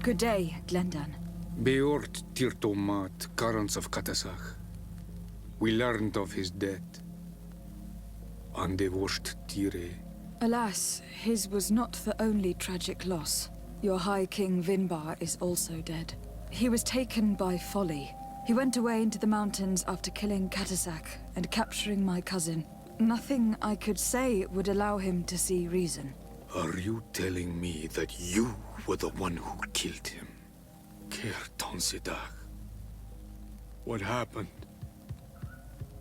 Good day, Glendan. Beort Tirtomat, Karans of Katasach. We learned of his death. Andevosht Tire. Alas, his was not the only tragic loss. Your High King Vinbar is also dead. He was taken by folly. He went away into the mountains after killing Katasak and capturing my cousin. Nothing I could say would allow him to see reason. Are you telling me that you were the one who killed him? Kertonsidach. What happened?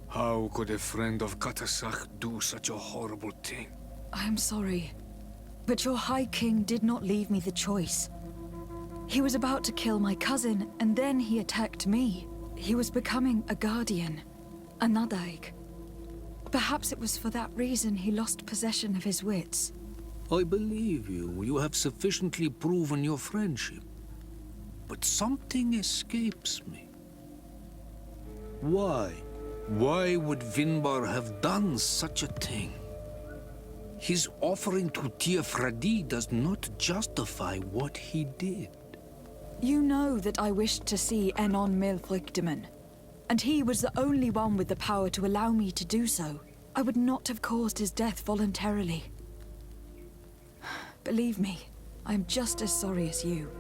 How could a friend of Katasak do such a horrible thing? I am sorry, but your High King did not leave me the choice. He was about to kill my cousin, and then he attacked me. He was becoming a guardian, a Nadaig. Perhaps it was for that reason he lost possession of his wits. I believe you. You have sufficiently proven your friendship. But something escapes me. Why? Why would Vinbar have done such a thing? His offering to Tiafradi does not justify what he did. You know that I wished to see Enon Milfrictiman, and he was the only one with the power to allow me to do so. I would not have caused his death voluntarily. Believe me, I am just as sorry as you.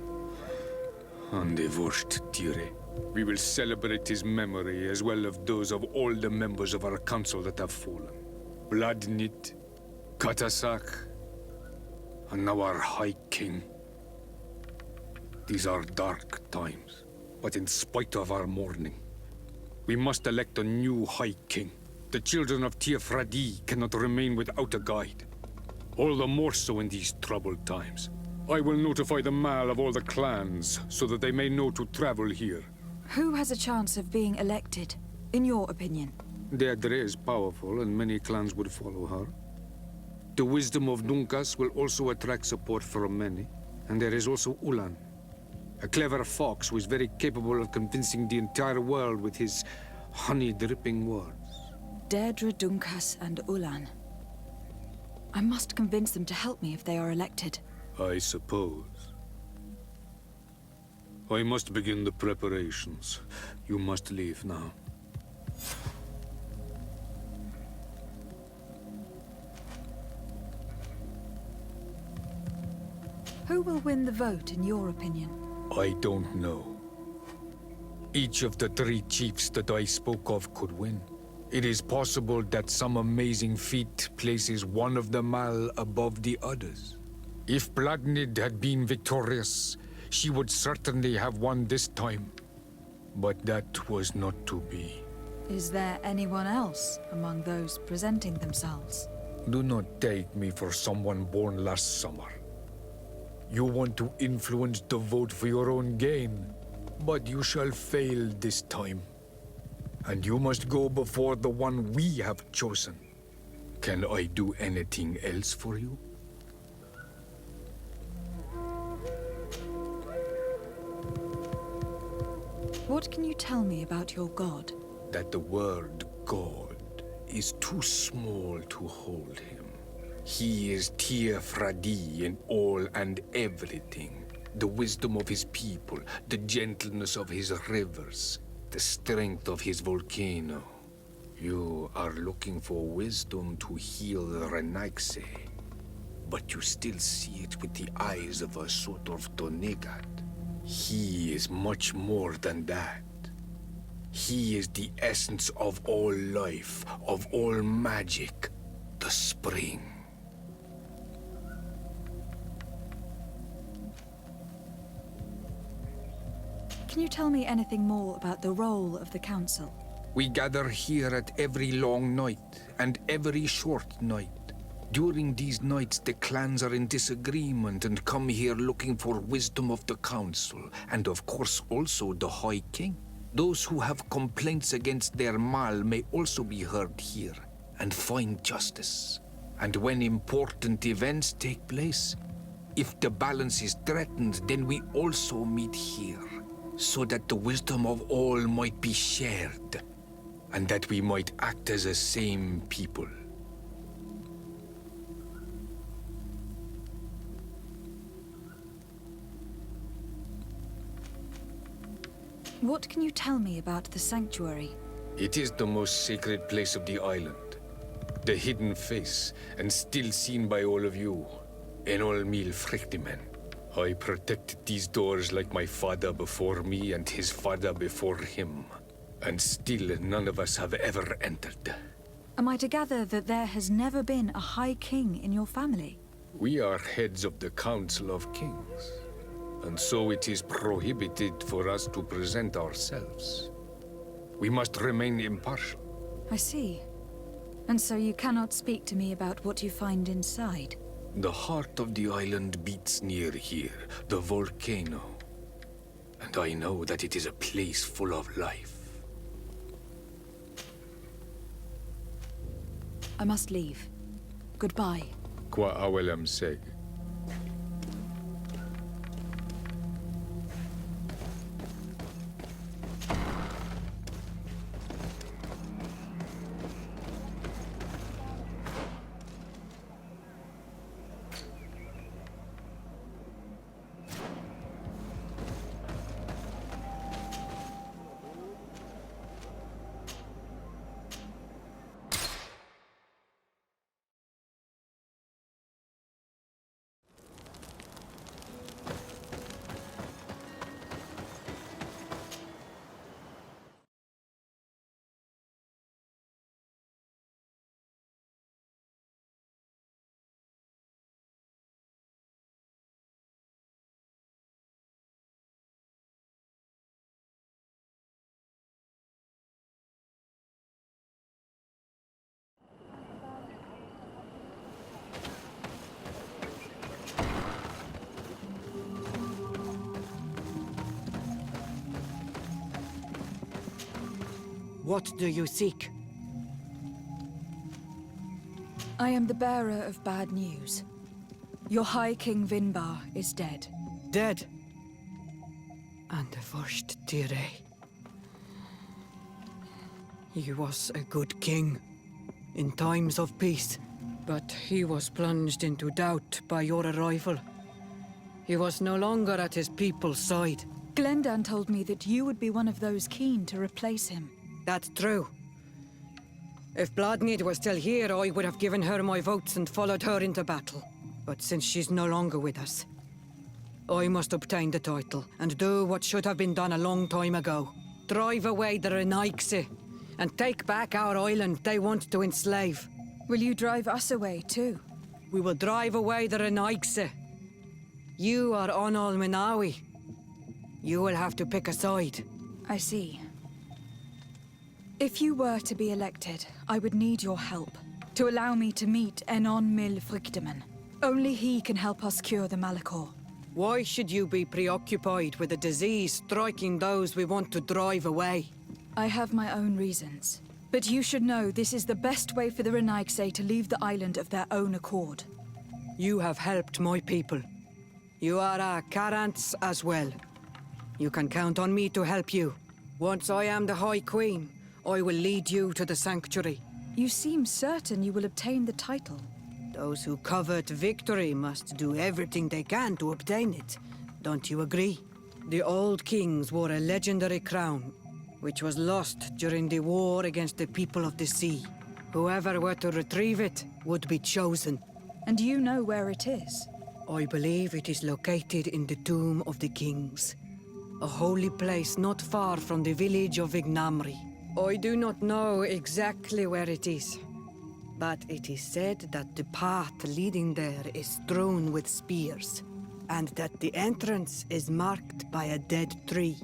Andevosht Tire. We will celebrate his memory as well as those of all the members of our council that have fallen. Bladnit, Katasak, and now our High King. These are dark times, but in spite of our mourning, we must elect a new High King. The children of Tiafradi cannot remain without a guide. All the more so in these troubled times. I will notify the Mal of all the clans, so that they may know to travel here. Who has a chance of being elected, in your opinion? Derdre is powerful, and many clans would follow her. The wisdom of Dunncas will also attract support from many. And there is also Ullan, a clever fox who is very capable of convincing the entire world with his honey-dripping words. Derdre, Dunncas, and Ullan. I must convince them to help me if they are elected. I suppose. I must begin the preparations. You must leave now. Who will win the vote, in your opinion? I don't know. Each of the three chiefs that I spoke of could win. It is possible that some amazing feat places one of the Mal above the others. If Bladnid had been victorious, she would certainly have won this time. But that was not to be. Is there anyone else among those presenting themselves? Do not take me for someone born last summer. You want to influence the vote for your own gain, but you shall fail this time. And you must go before the one we have chosen. Can I do anything else for you? What can you tell me about your god? That the word God is too small to hold him. He is Tiafradi in all and everything. The wisdom of his people, the gentleness of his rivers, the strength of his volcano. You are looking for wisdom to heal the Renaigse, but you still see it with the eyes of a sort of Donegat. He is much more than that. He is the essence of all life, of all magic, the spring. Can you tell me anything more about the role of the council? We gather here at every long night and every short night. During these nights, the clans are in disagreement and come here looking for wisdom of the council, and of course also the High King. Those who have complaints against their Mal may also be heard here and find justice. And when important events take place, if the balance is threatened, then we also meet here, so that the wisdom of all might be shared, and that we might act as a same people. What can you tell me about the sanctuary? It is the most sacred place of the island. The hidden face, and still seen by all of you. Enol mil frictimen. I protected these doors like my father before me and his father before him. And still none of us have ever entered. Am I to gather that there has never been a High King in your family? We are heads of the Council of Kings. And so it is prohibited for us to present ourselves. We must remain impartial. I see. And so you cannot speak to me about what you find inside? The heart of the island beats near here, the volcano. And I know that it is a place full of life. I must leave. Goodbye. Qua awelem seg. What do you seek? I am the bearer of bad news. Your High King Vinbar is dead. Dead? And the first Derdre. He was a good king in times of peace, but he was plunged into doubt by your arrival. He was no longer at his people's side. Glendan told me that you would be one of those keen to replace him. That's true. If Bloodneed was still here, I would have given her my votes and followed her into battle. But since she's no longer with us, I must obtain the title and do what should have been done a long time ago. Drive away the Renaigse and take back our island they want to enslave. Will you drive us away too? We will drive away the Renaigse. You are Onol Minawi. You will have to pick a side. I see. If you were to be elected, I would need your help to allow me to meet Enon Mil Frichteman. Only he can help us cure the Malachor. Why should you be preoccupied with a disease striking those we want to drive away? I have my own reasons. But you should know this is the best way for the Renaigse to leave the island of their own accord. You have helped my people. You are our Karants as well. You can count on me to help you. Once I am the High Queen, I will lead you to the sanctuary. You seem certain you will obtain the title. Those who covet victory must do everything they can to obtain it. Don't you agree? The old kings wore a legendary crown, which was lost during the war against the people of the sea. Whoever were to retrieve it would be chosen. And you know where it is? I believe it is located in the Tomb of the Kings, a holy place not far from the village of Ignamri. I do not know exactly where it is, but it is said that the path leading there is strewn with spears, and that the entrance is marked by a dead tree,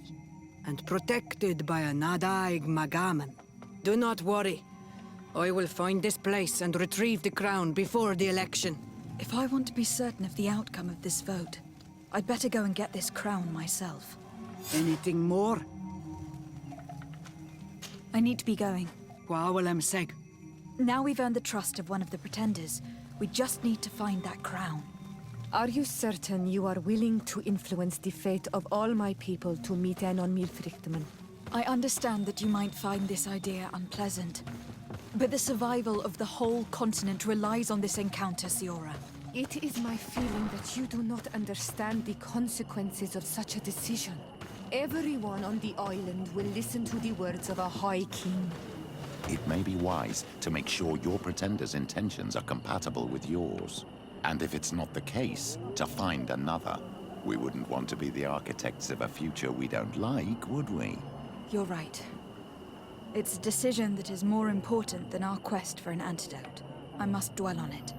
and protected by a Nadaig Magaman. Do not worry. I will find this place and retrieve the crown before the election. If I want to be certain of the outcome of this vote, I'd better go and get this crown myself. Anything more? I need to be going. Quawalem seg. Now we've earned the trust of one of the pretenders. We just need to find that crown. Are you certain you are willing to influence the fate of all my people to meet Enon Milfrichtman? I understand that you might find this idea unpleasant, but the survival of the whole continent relies on this encounter, Siora. It is my feeling that you do not understand the consequences of such a decision. Everyone on the island will listen to the words of a High King. It may be wise to make sure your pretender's intentions are compatible with yours. And if it's not the case, to find another. We wouldn't want to be the architects of a future we don't like, would we? You're right. It's a decision that is more important than our quest for an antidote. I must dwell on it.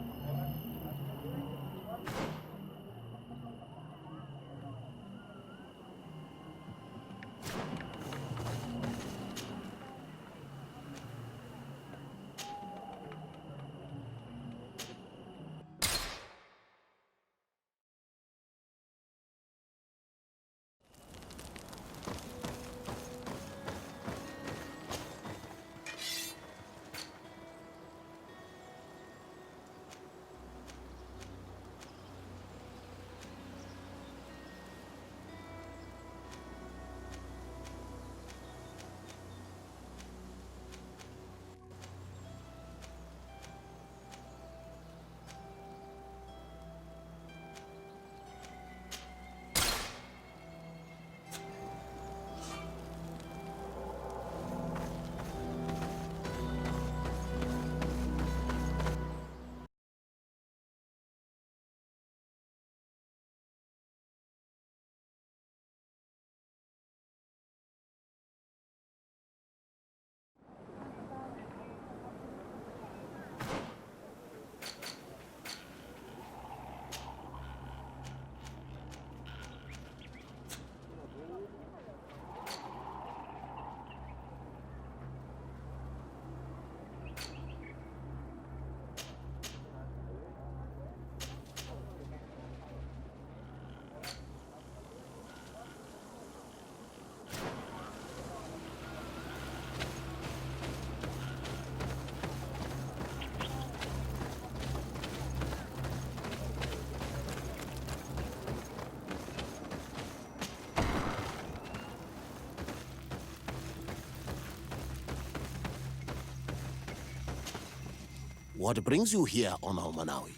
What brings you here on Almanawi?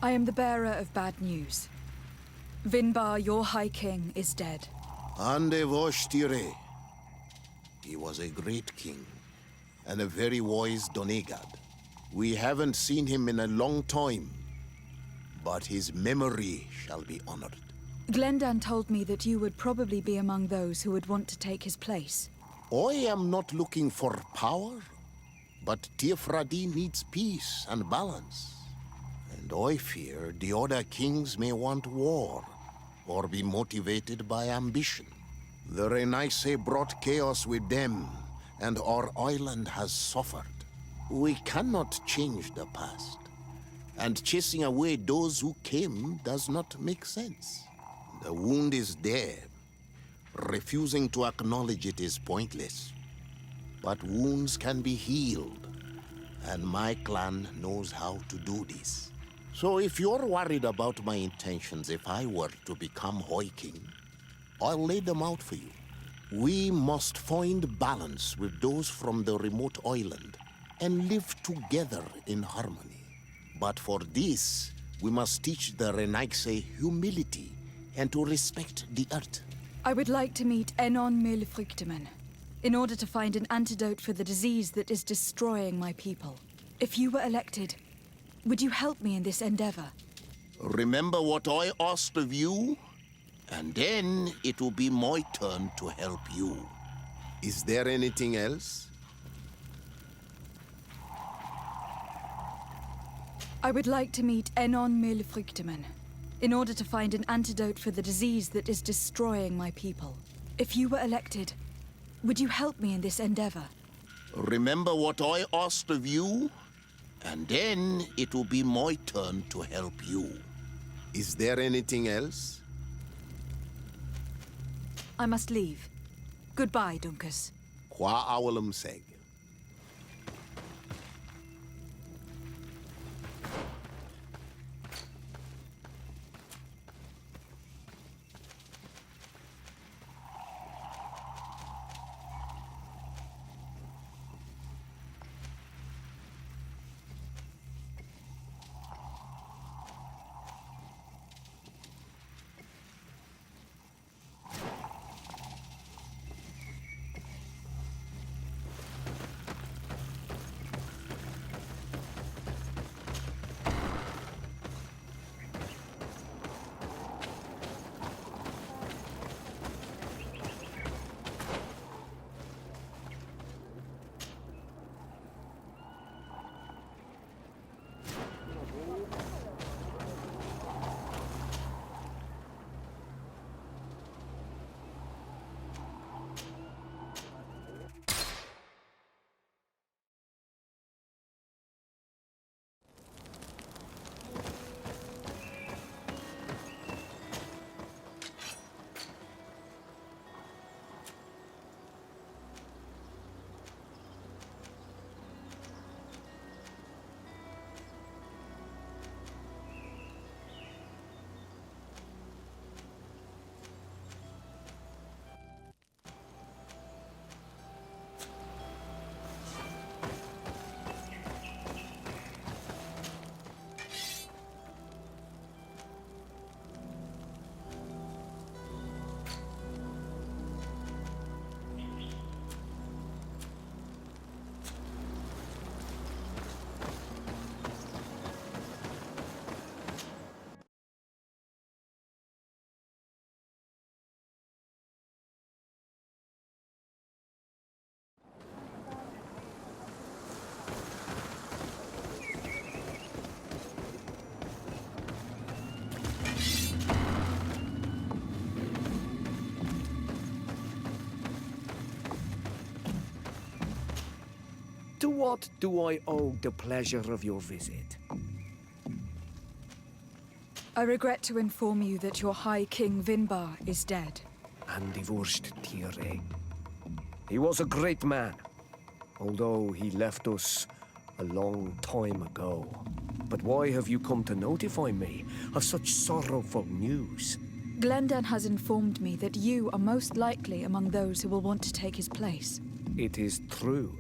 I am the bearer of bad news. Vinbar, your High King, is dead. Ande Voshtire. He was a great king, and a very wise Donegad. We haven't seen him in a long time, but his memory shall be honored. Glendan told me that you would probably be among those who would want to take his place. I am not looking for power, but Tiefradi needs peace and balance. And I fear the other kings may want war, or be motivated by ambition. The Renaisse brought chaos with them, and our island has suffered. We cannot change the past, and chasing away those who came does not make sense. The wound is there. Refusing to acknowledge it is pointless. But wounds can be healed, and my clan knows how to do this. So if you're worried about my intentions if I were to become High King, I'll lay them out for you. We must find balance with those from the remote island and live together in harmony. But for this, we must teach the Renaisse humility and to respect the earth. I would like to meet Enon Milfrichteman in order to find an antidote for the disease that is destroying my people. If you were elected, would you help me in this endeavor? Remember what I asked of you, and then it will be my turn to help you. Is there anything else? I would like to meet Enon Milfrichteman in order to find an antidote for the disease that is destroying my people. If you were elected, would you help me in this endeavor? Remember what I asked of you, and then it will be my turn to help you. Is there anything else? I must leave. Goodbye, Dunncas. Qua awalum seg. what do I owe the pleasure of your visit? I regret to inform you that your High King Vinbar is dead. And divorced Derdre. He was a great man, although he left us a long time ago. But why have you come to notify me of such sorrowful news? Glendan has informed me that you are most likely among those who will want to take his place. It is true,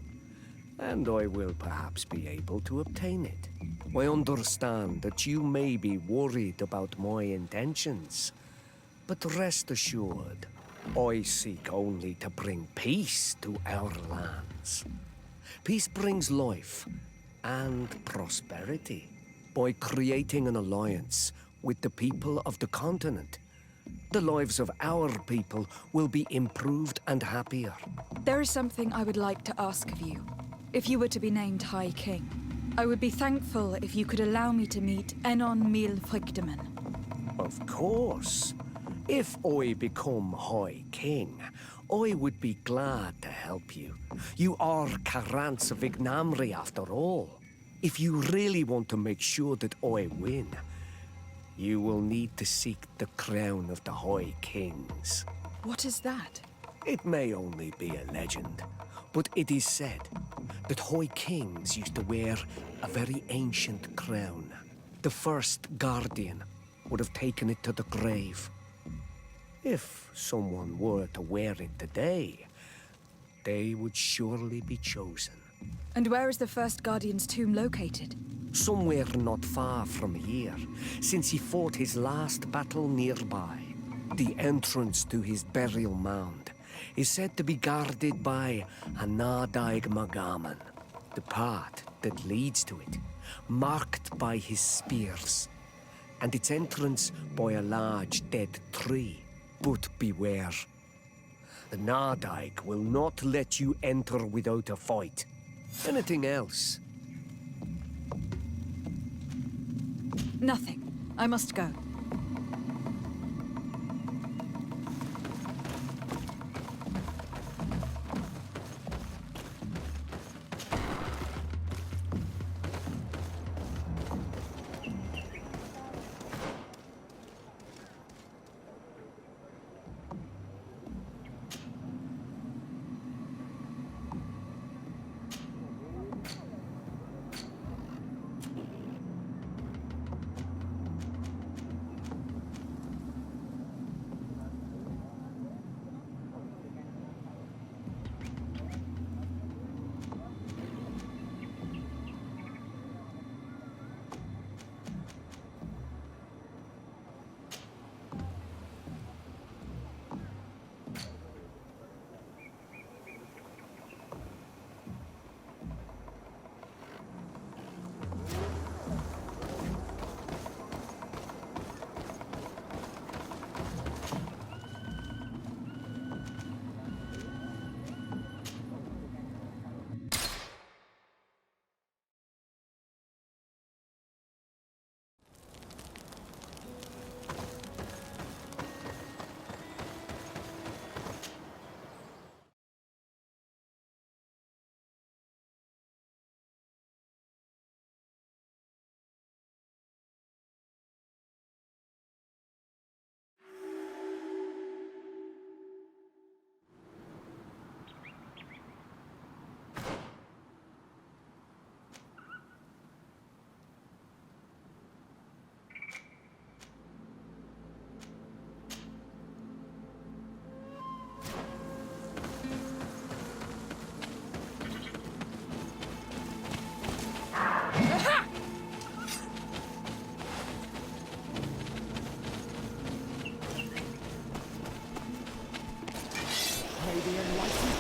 and I will perhaps be able to obtain it. I understand that you may be worried about my intentions, but rest assured, I seek only to bring peace to our lands. Peace brings life and prosperity by creating an alliance with the people of the continent. The lives of our people will be improved and happier. There is something I would like to ask of you. If you were to be named High King, I would be thankful if you could allow me to meet Enon Mil Frichteman. Of course. If I become High King, I would be glad to help you. You are Karants of Ignamri after all. If you really want to make sure that I win, you will need to seek the crown of the High Kings. What is that? It may only be a legend, but it is said that High Kings used to wear a very ancient crown. The first Guardian would have taken it to the grave. If someone were to wear it today, they would surely be chosen. And where is the first Guardian's tomb located? Somewhere not far from here, since he fought his last battle nearby. The entrance to his burial mound is said to be guarded by a Nadaig Magaman, the path that leads to it, marked by his spears, and its entrance by a large dead tree. But beware. The Nadaig will not let you enter without a fight. Anything else? Nothing. I must go.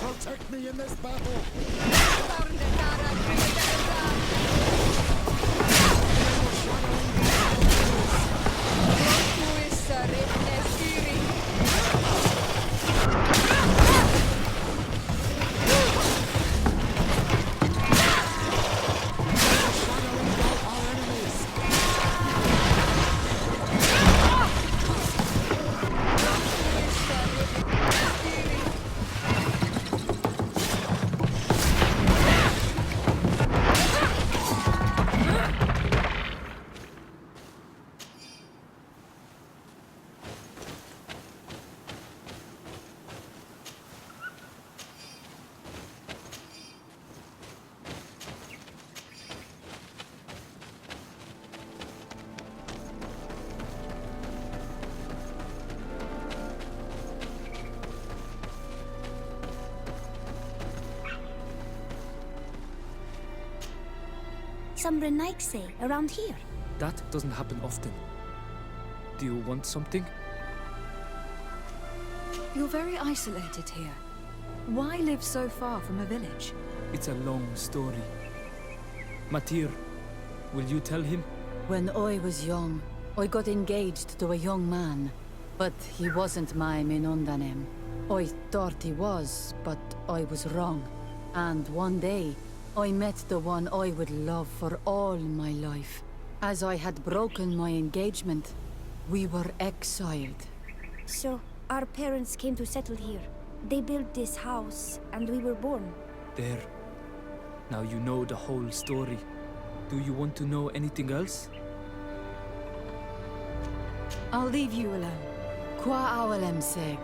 Protect me in this battle! some renaigse around here. That doesn't happen often. Do you want something? You're very isolated here. Why live so far from a village? It's a long story. Matir, will you tell him? When I was young, I got engaged to a young man. But he wasn't my Minundanem. I thought he was, but I was wrong. And one day, I met the one I would love for all my life. As I had broken my engagement, we were exiled. So, our parents came to settle here. They built this house, and we were born. There. Now you know the whole story. Do you want to know anything else? I'll leave you alone. Qua awalem seg.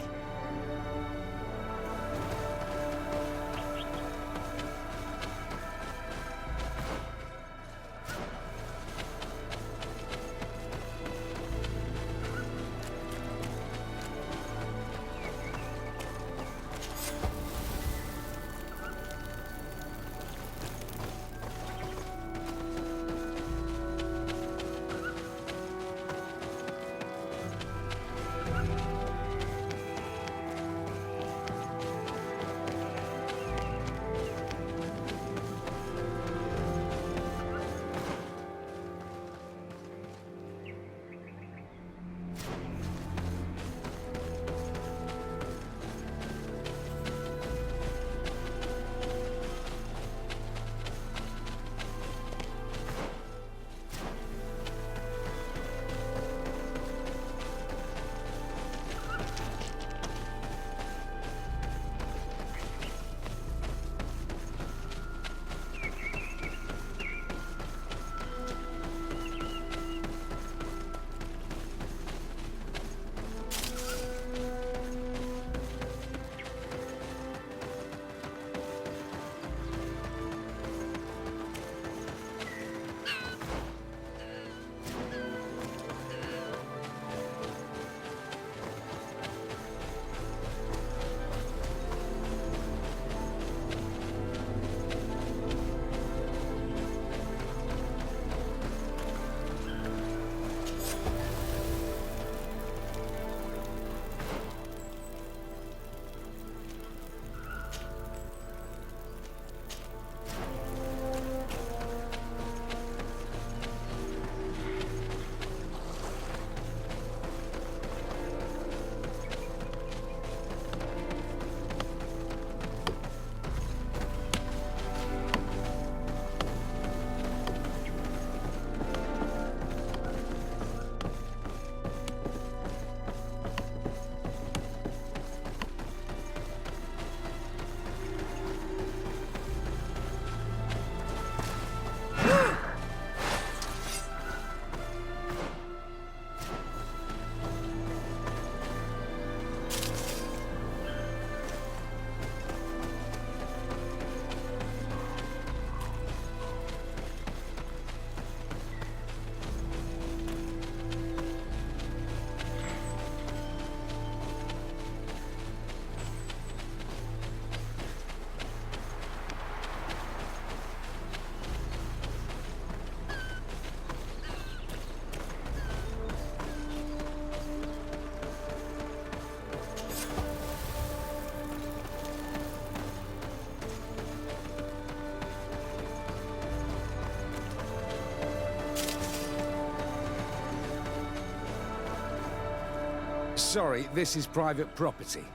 Sorry, this is private property.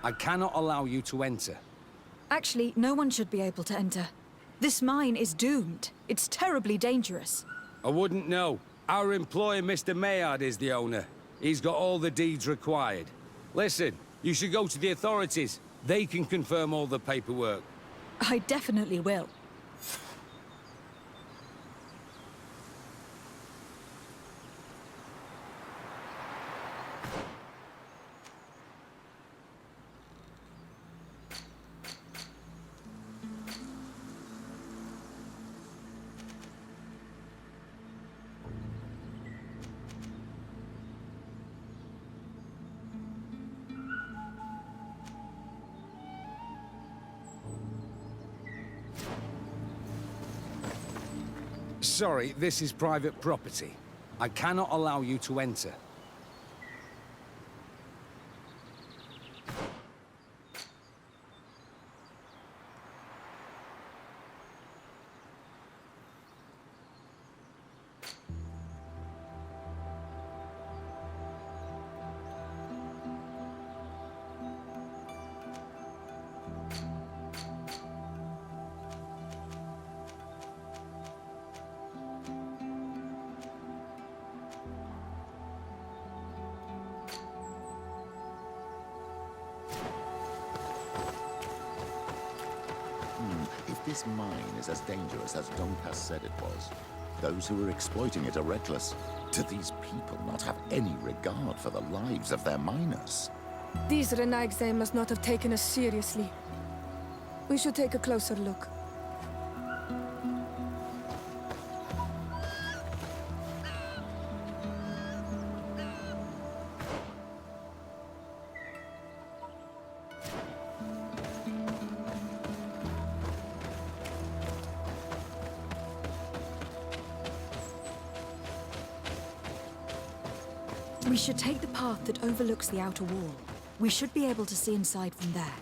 I cannot allow you to enter. Actually, no one should be able to enter. This mine is doomed. It's terribly dangerous. I wouldn't know. Our employer, Mr. Maillard, is the owner. He's got all the deeds required. Listen, you should go to the authorities. They can confirm all the paperwork. I definitely will. sorry, this is private property. I cannot allow you to enter. If this mine is as dangerous as Dunncas said it was, those who are exploiting it are reckless. Do these people not have any regard for the lives of their miners? These Renagse must not have taken us seriously. We should take a closer look. We should take the path that overlooks the outer wall. We should be able to see inside from there.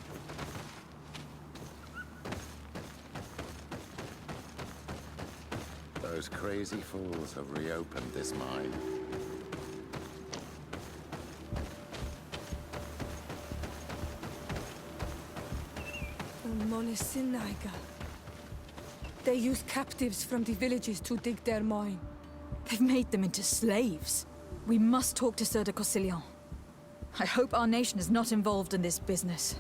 Those crazy fools have reopened this mine. Monisinaga. They use captives from the villages to dig their mine. They've made them into slaves. We must talk to Sir de Cossillon. I hope our nation is not involved in this business.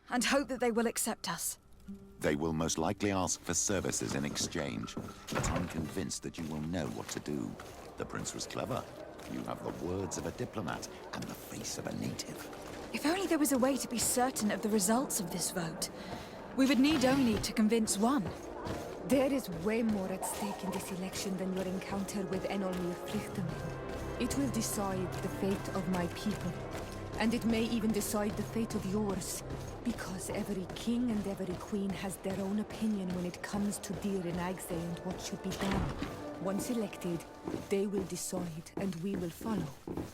And hope that they will accept us. They will most likely ask for services in exchange, but I'm convinced that you will know what to do. The prince was clever. You have the words of a diplomat and the face of a native. If only there was a way to be certain of the results of this vote. We would need only to convince one. There is way more at stake in this election than your encounter with Enolmir Frichtenberg. It will decide the fate of my people. And it may even decide the fate of yours. Because every king and every queen has their own opinion when it comes to Dir and Agse and what should be done. Once elected, they will decide and we will follow.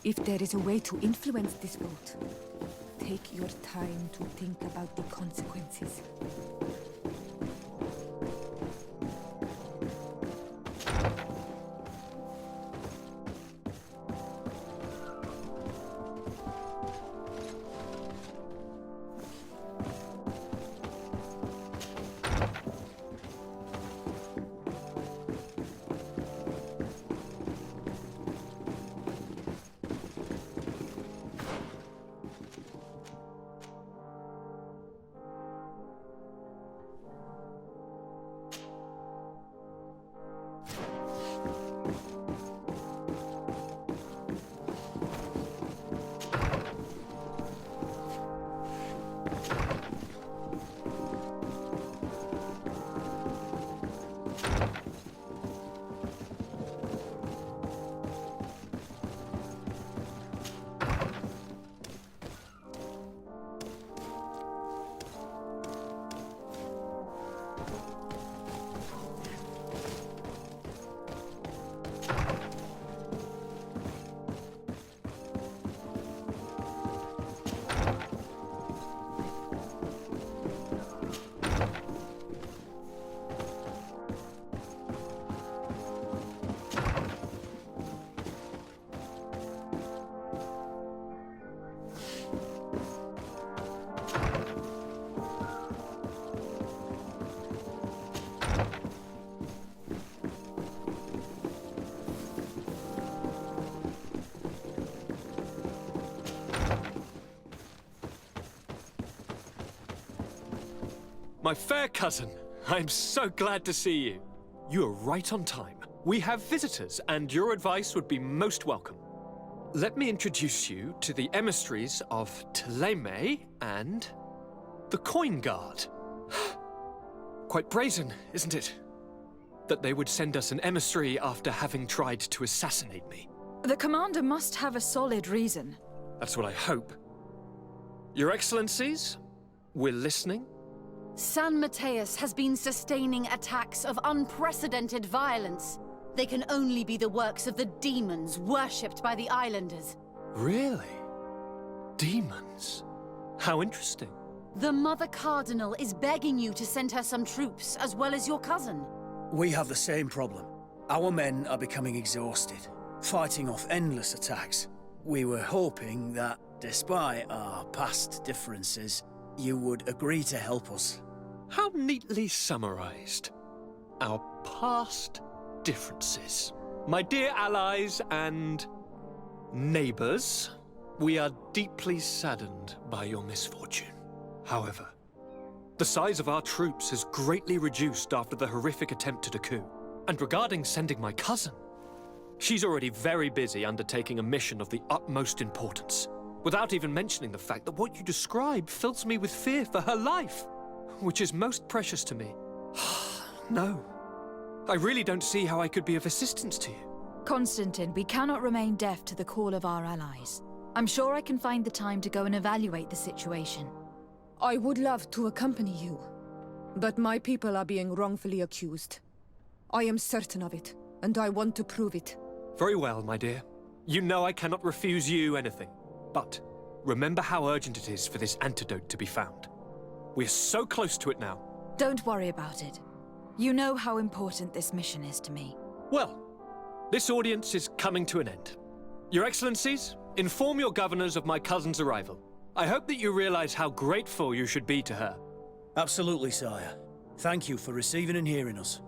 If there is a way to influence this vote, take your time to think about the consequences. My fair cousin, I'm so glad to see you. You are right on time. We have visitors, and your advice would be most welcome. Let me introduce you to the emissaries of Ptolemy and the Coin Guard. Quite brazen, isn't it? That they would send us an emissary after having tried to assassinate me. The commander must have a solid reason. That's what I hope. Your Excellencies, we're listening. San Mateus has been sustaining attacks of unprecedented violence. They can only be the works of the demons worshipped by the islanders. Really? Demons? How interesting. The Mother Cardinal is begging you to send her some troops, as well as your cousin. We have the same problem. Our men are becoming exhausted, fighting off endless attacks. We were hoping that, despite our past differences, you would agree to help us. How neatly summarized. Our past differences. My dear allies and neighbors, we are deeply saddened by your misfortune. However, the size of our troops has greatly reduced after the horrific attempt at a coup. And regarding sending my cousin, she's already very busy undertaking a mission of the utmost importance, without even mentioning the fact that what you describe fills me with fear for her life, which is most precious to me. No, I really don't see how I could be of assistance to you. Constantine, we cannot remain deaf to the call of our allies. I'm sure I can find the time to go and evaluate the situation. I would love to accompany you, but my people are being wrongfully accused. I am certain of it, and I want to prove it. Very well, my dear. You know I cannot refuse you anything. But remember how urgent it is for this antidote to be found. We're so close to it now. Don't worry about it. You know how important this mission is to me. Well, this audience is coming to an end. Your Excellencies, inform your governors of my cousin's arrival. I hope that you realize how grateful you should be to her. Absolutely, sire. Thank you for receiving and hearing us.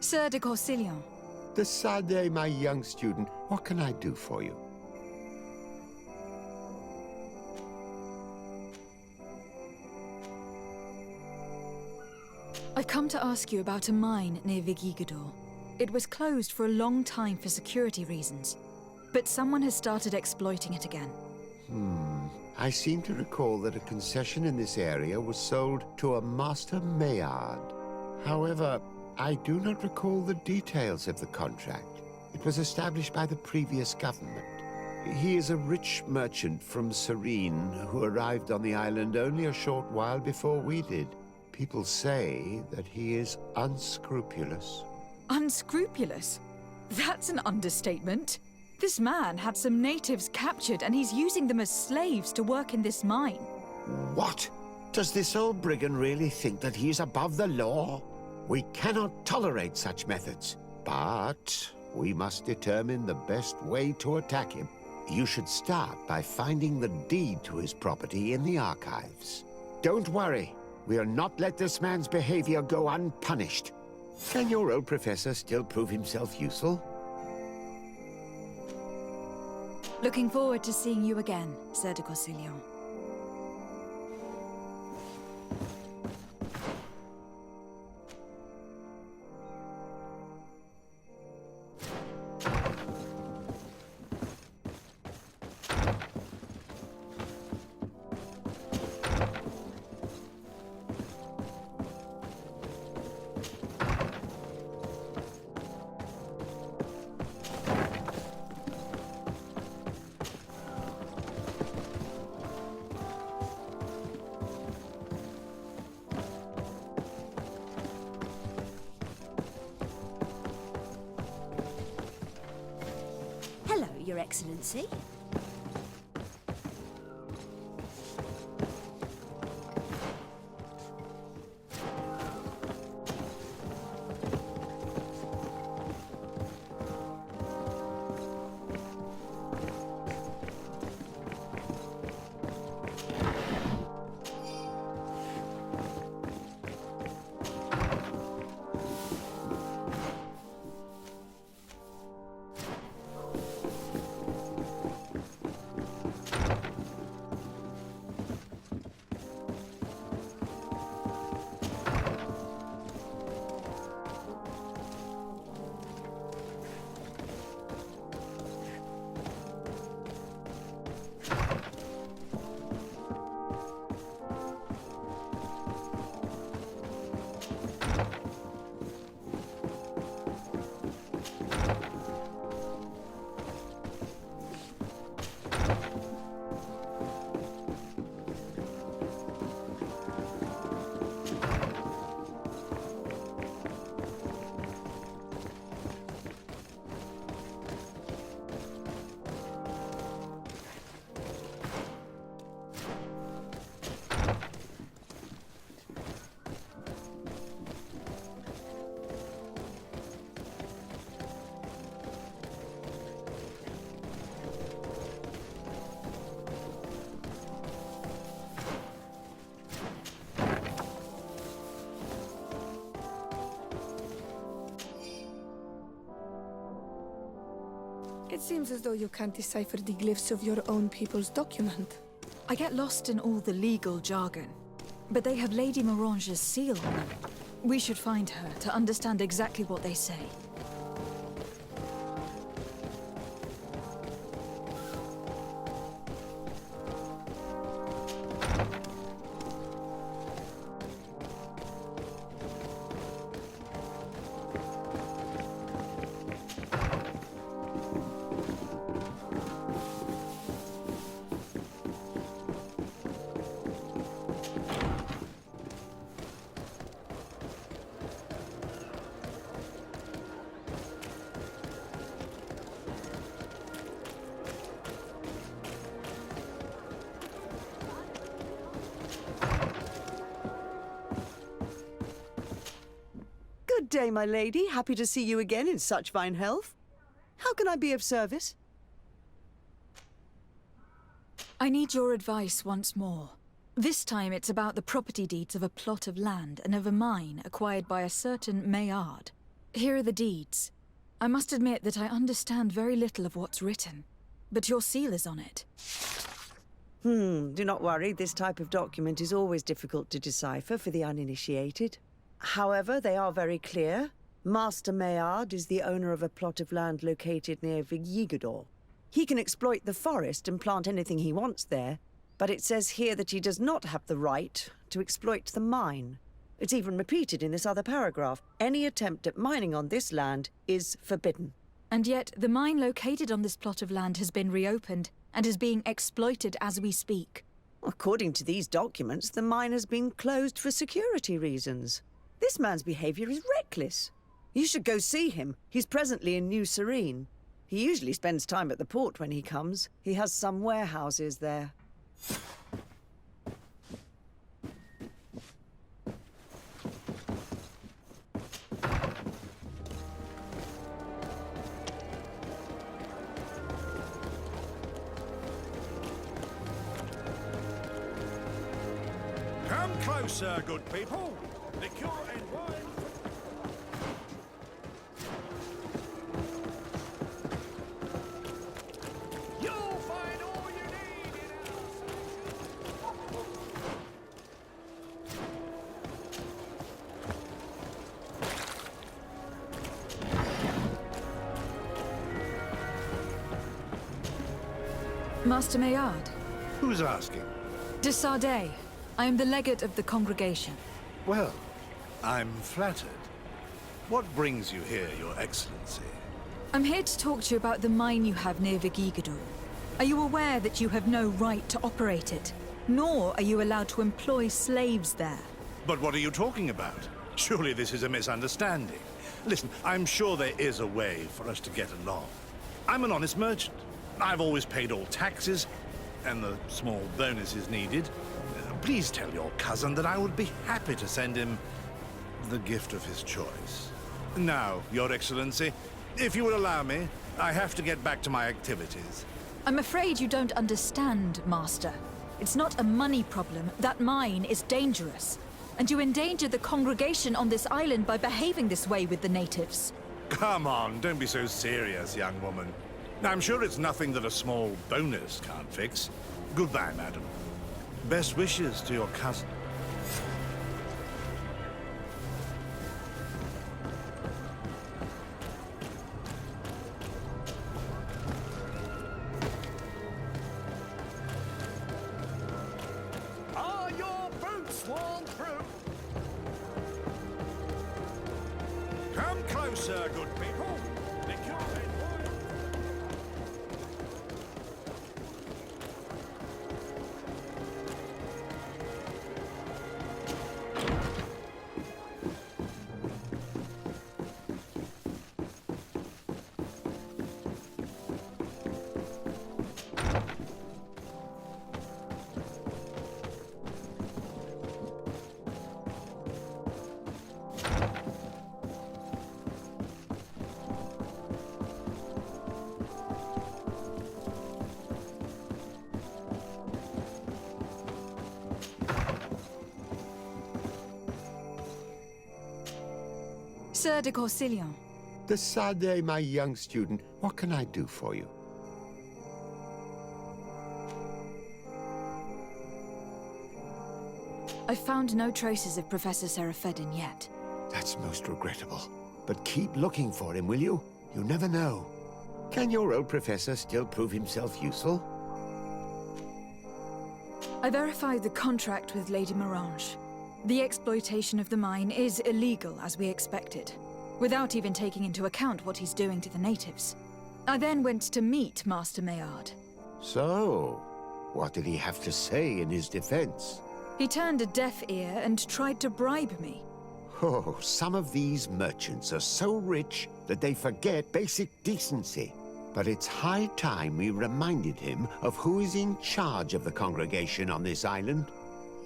Sir de Corsilion. Decidez, my young student, what can I do for you? I've come to ask you about a mine near Vigigador. It was closed for a long time for security reasons, but someone has started exploiting it again. I seem to recall that a concession in this area was sold to a Master Maillard. However, I do not recall the details of the contract. It was established by the previous government. He is a rich merchant from Serene who arrived on the island only a short while before we did. People say that he is unscrupulous. Unscrupulous? That's an understatement. This man had some natives captured and he's using them as slaves to work in this mine. What? Does this old brigand really think that he is above the law? We cannot tolerate such methods, but we must determine the best way to attack him. You should start by finding the deed to his property in the archives. Don't worry. We'll not let this man's behavior go unpunished. Can your old professor still prove himself useful? Looking forward to seeing you again, Sir de Corsillon. Hello, Your Excellency. It seems as though you can't decipher the glyphs of your own people's document. I get lost in all the legal jargon, but they have Lady Morange's seal on them. We should find her to understand exactly what they say. Good day, my lady. Happy to see you again in such fine health. How can I be of service? I need your advice once more. This time it's about the property deeds of a plot of land and of a mine acquired by a certain Maillard. Here are the deeds. I must admit that I understand very little of what's written, but your seal is on it. Do not worry. This type of document is always difficult to decipher for the uninitiated. However, they are very clear. Master Maillard is the owner of a plot of land located near Vigigidor. He can exploit the forest and plant anything he wants there, but it says here that he does not have the right to exploit the mine. It's even repeated in this other paragraph. Any attempt at mining on this land is forbidden. And yet, the mine located on this plot of land has been reopened and is being exploited as we speak. According to these documents, the mine has been closed for security reasons. This man's behavior is reckless. You should go see him. He's presently in New Serene. He usually spends time at the port when he comes. He has some warehouses there. Come closer, good people. Liqueur and wine. You'll find all you need in Master Maillard. Who's asking? De Sardet. I am the legate of the congregation. Well, I'm flattered. What brings you here, Your Excellency? I'm here to talk to you about the mine you have near Vigigado. Are you aware that you have no right to operate it? Nor are you allowed to employ slaves there. But what are you talking about? Surely this is a misunderstanding. Listen, I'm sure there is a way for us to get along. I'm an honest merchant. I've always paid all taxes, and the small bonuses needed. Please tell your cousin that I would be happy to send him the gift of his choice. Now, Your Excellency, if you will allow me, I have to get back to my activities. I'm afraid you don't understand, Master. It's not a money problem. That mine is dangerous. And you endanger the congregation on this island by behaving this way with the natives. Come on, don't be so serious, young woman. I'm sure it's nothing that a small bonus can't fix. Goodbye, madam. Best wishes to your cousin. Are your boots worn through? Come closer, good people. Liqueur and wine. Sir de Corsillon. De Sardet, my young student, what can I do for you? I've found no traces of Professor Seraphedin yet. That's most regrettable. But keep looking for him, will you? You never know. Can your old professor still prove himself useful? I verified the contract with Lady Morange. The exploitation of the mine is illegal, as we expected, without even taking into account what he's doing to the natives. I then went to meet Master Maillard. So, what did he have to say in his defense? He turned a deaf ear and tried to bribe me. Oh, some of these merchants are so rich that they forget basic decency. But it's high time we reminded him of who is in charge of the congregation on this island.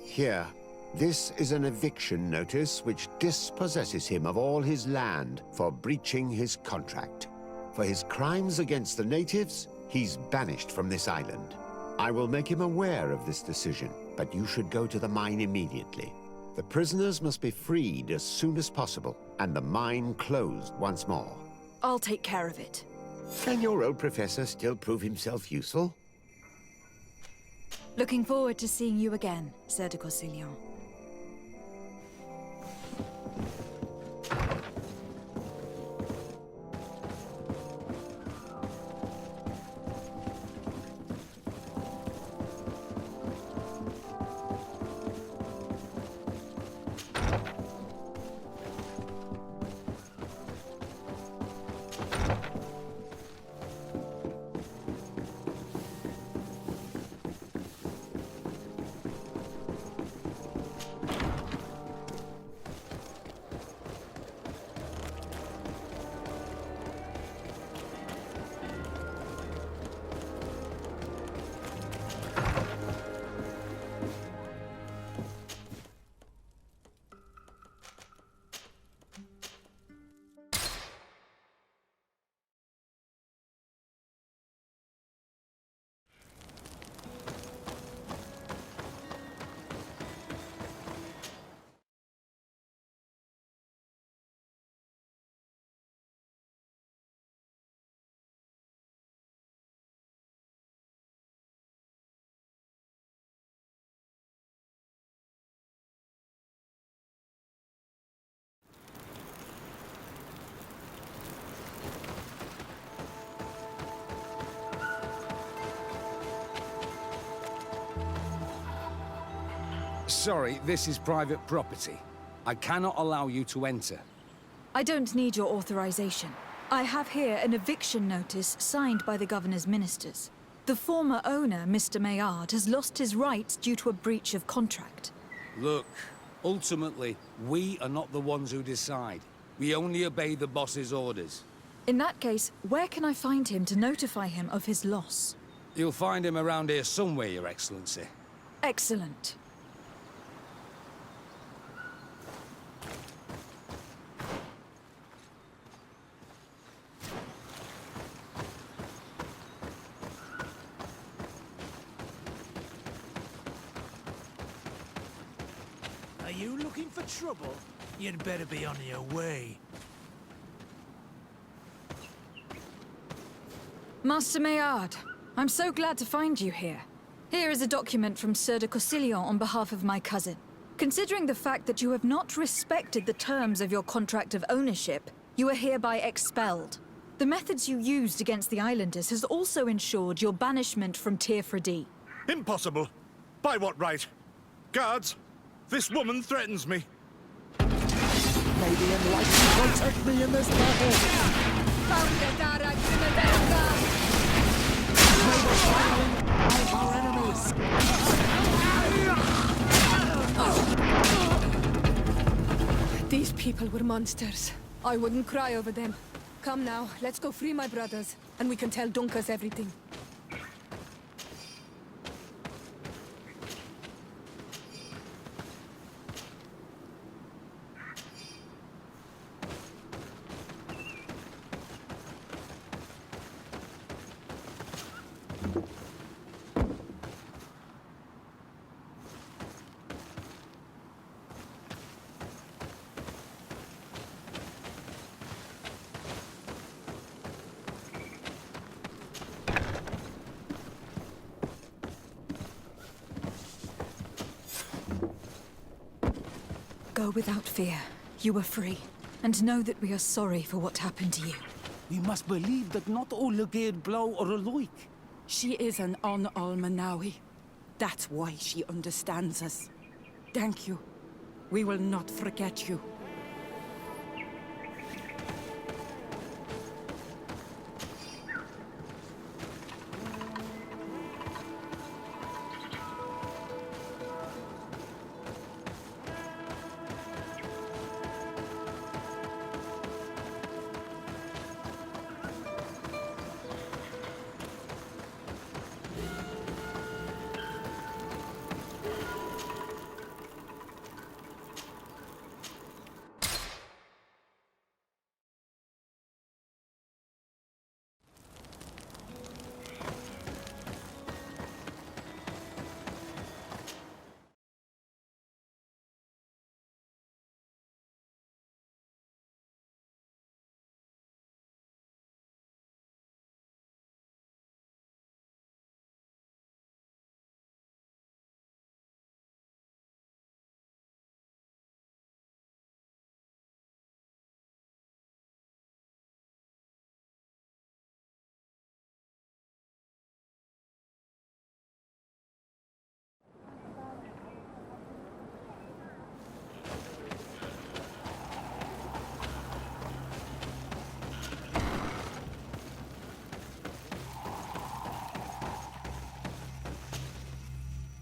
Here, this is an eviction notice which dispossesses him of all his land for breaching his contract. For his crimes against the natives, he's banished from this island. I will make him aware of this decision, but you should go to the mine immediately. The prisoners must be freed as soon as possible, and the mine closed once more. I'll take care of it. Can your old professor still prove himself useful? Looking forward to seeing you again, Sir de Corsillon. Sorry, this is private property. I cannot allow you to enter. I don't need your authorization. I have here an eviction notice signed by the governor's ministers. The former owner, Mr. Maillard, has lost his rights due to a breach of contract. Look, ultimately, we are not the ones who decide. We only obey the boss's orders. In that case, where can I find him to notify him of his loss? You'll find him around here somewhere, Your Excellency. Excellent. Are you looking for trouble? You'd better be on your way. Master Maillard, I'm so glad to find you here. Here is a document from Sieur de Cossillon on behalf of my cousin. Considering the fact that you have not respected the terms of your contract of ownership, you are hereby expelled. The methods you used against the islanders has also ensured your banishment from Teer-Fradee. Impossible. By what right? Guards, this woman threatens me. May the Enlightened protect me in this battle! Our enemies! These people were monsters. I wouldn't cry over them. Come now, let's go free my brothers, and we can tell Dunncas everything. Go without fear. You are free. And know that we are sorry for what happened to you. We must believe that not all Legade Blow are alike. She is an Almanawi. That's why she understands us. Thank you. We will not forget you.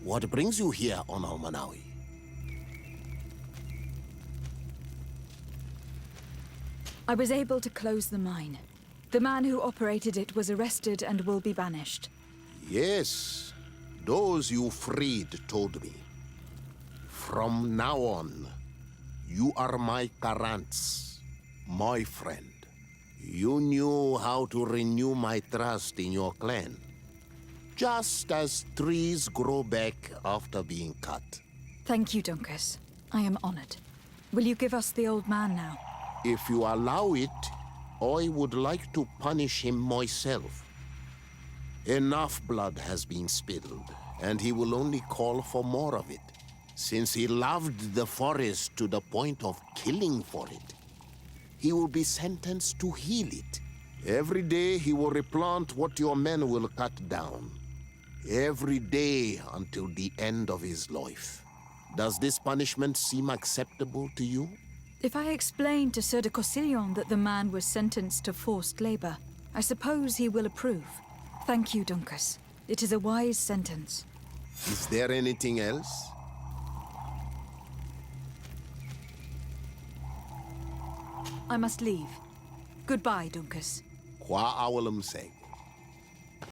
What brings you here on Almanawi? I was able to close the mine. The man who operated it was arrested and will be banished. Yes, those you freed told me. From now on, you are my Karants, my friend. You knew how to renew my trust in your clan. Just as trees grow back after being cut. Thank you, Dunncas. I am honored. Will you give us the old man now? If you allow it, I would like to punish him myself. Enough blood has been spilled, and he will only call for more of it, since he loved the forest to the point of killing for it. He will be sentenced to heal it. Every day he will replant what your men will cut down. Every day until the end of his life. Does this punishment seem acceptable to you? If I explain to Sir de Cossillon that the man was sentenced to forced labor, I suppose he will approve. Thank you, Dunncas. It is a wise sentence. Is there anything else? I must leave. Goodbye, Dunncas. Qua awalum seng.